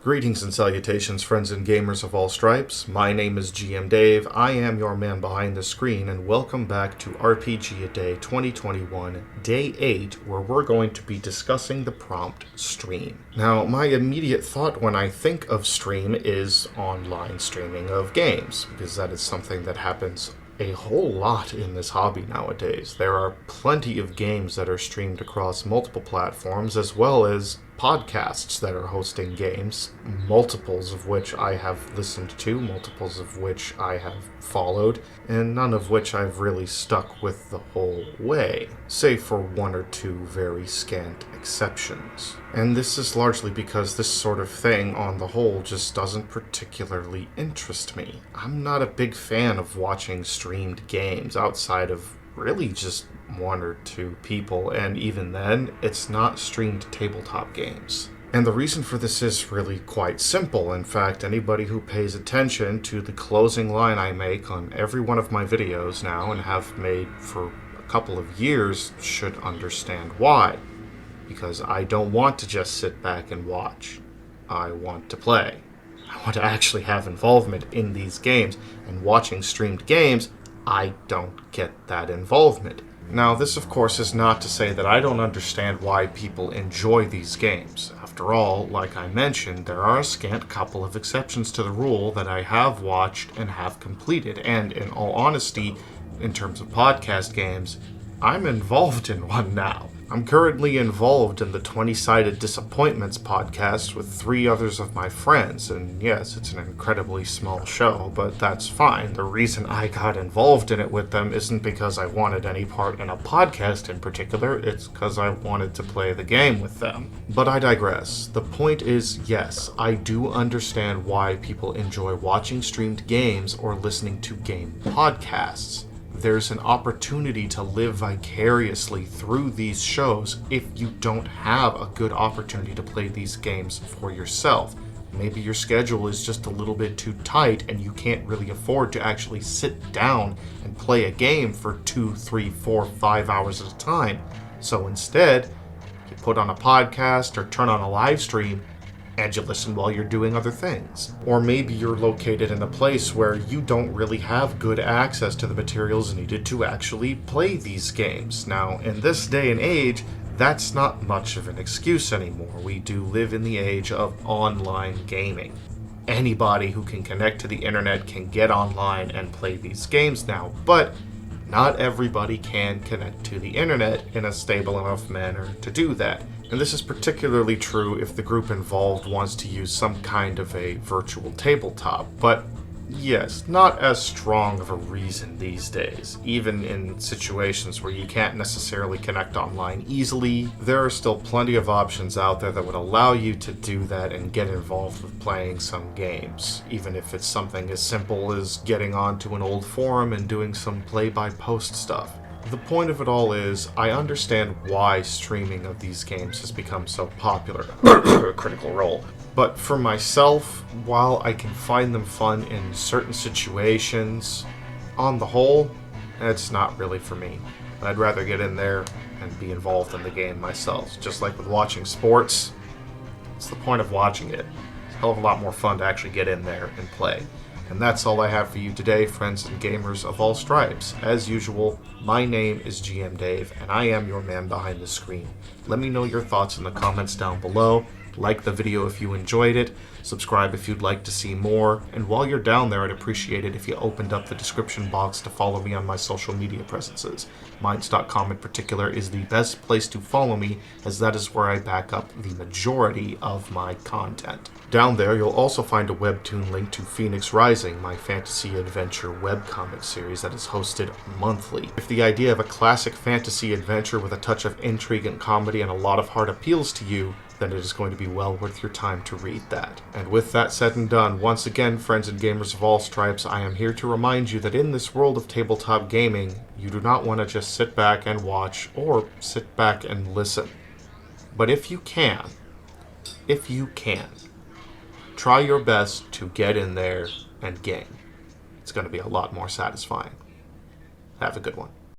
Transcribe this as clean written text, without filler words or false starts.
Greetings and salutations, friends and gamers of all stripes. My name is GM Dave. I am your man behind the screen, and welcome back to RPG A Day 2021, Day 8, where we're going to be discussing the prompt stream. Now, my immediate thought when I think of stream is online streaming of games, because that is something that happens a whole lot in this hobby nowadays. There are plenty of games that are streamed across multiple platforms, as well as podcasts that are hosting games, multiples of which I have listened to, multiples of which I have followed, and none of which I've really stuck with the whole way, save for one or two very scant exceptions. And this is largely because this sort of thing, on the whole, just doesn't particularly interest me. I'm not a big fan of watching streamed games outside of really just one or two people, and even then, it's not streamed tabletop games. And the reason for this is really quite simple. In fact, anybody who pays attention to the closing line I make on every one of my videos now, and have made for a couple of years, should understand why. Because I don't want to just sit back and watch. I want to play. I want to actually have involvement in these games, and watching streamed games, I don't get that involvement. Now, this of course is not to say that I don't understand why people enjoy these games. After all, like I mentioned, there are a scant couple of exceptions to the rule that I have watched and have completed, and in all honesty, in terms of podcast games, I'm involved in one now. I'm currently involved in the 20-Sided Disappointments podcast with 3 others of my friends, and yes, it's an incredibly small show, but that's fine. The reason I got involved in it with them isn't because I wanted any part in a podcast in particular, it's because I wanted to play the game with them. But I digress. The point is, yes, I do understand why people enjoy watching streamed games or listening to game podcasts. There's an opportunity to live vicariously through these shows if you don't have a good opportunity to play these games for yourself. Maybe your schedule is just a little bit too tight and you can't really afford to actually sit down and play a game for 2, 3, 4, 5 hours at a time. So instead, you put on a podcast or turn on a live stream and you listen while you're doing other things. Or maybe you're located in a place where you don't really have good access to the materials needed to actually play these games. Now, in this day and age, that's not much of an excuse anymore. We do live in the age of online gaming. Anybody who can connect to the internet can get online and play these games now, but not everybody can connect to the internet in a stable enough manner to do that. And this is particularly true if the group involved wants to use some kind of a virtual tabletop. But yes, not as strong of a reason these days. Even in situations where you can't necessarily connect online easily, there are still plenty of options out there that would allow you to do that and get involved with playing some games. Even if it's something as simple as getting onto an old forum and doing some play-by-post stuff. The point of it all is, I understand why streaming of these games has become so popular. Critical Role. But for myself, while I can find them fun in certain situations, on the whole, it's not really for me. I'd rather get in there and be involved in the game myself. Just like with watching sports, what's the point of watching it? It's a hell of a lot more fun to actually get in there and play. And that's all I have for you today, friends and gamers of all stripes. As usual, my name is GM Dave, and I am your man behind the screen. Let me know your thoughts in the comments down below. Like the video if you enjoyed it, subscribe if you'd like to see more, and while you're down there, I'd appreciate it if you opened up the description box to follow me on my social media presences. Minds.com in particular is the best place to follow me, as that is where I back up the majority of my content. Down there, you'll also find a webtoon link to Phoenix Rising, my fantasy adventure webcomic series that is hosted monthly. If the idea of a classic fantasy adventure with a touch of intrigue and comedy and a lot of heart appeals to you, then it is going to be well worth your time to read that. And with that said and done, once again, friends and gamers of all stripes, I am here to remind you that in this world of tabletop gaming, you do not want to just sit back and watch or sit back and listen. But if you can, try your best to get in there and game. It's going to be a lot more satisfying. Have a good one.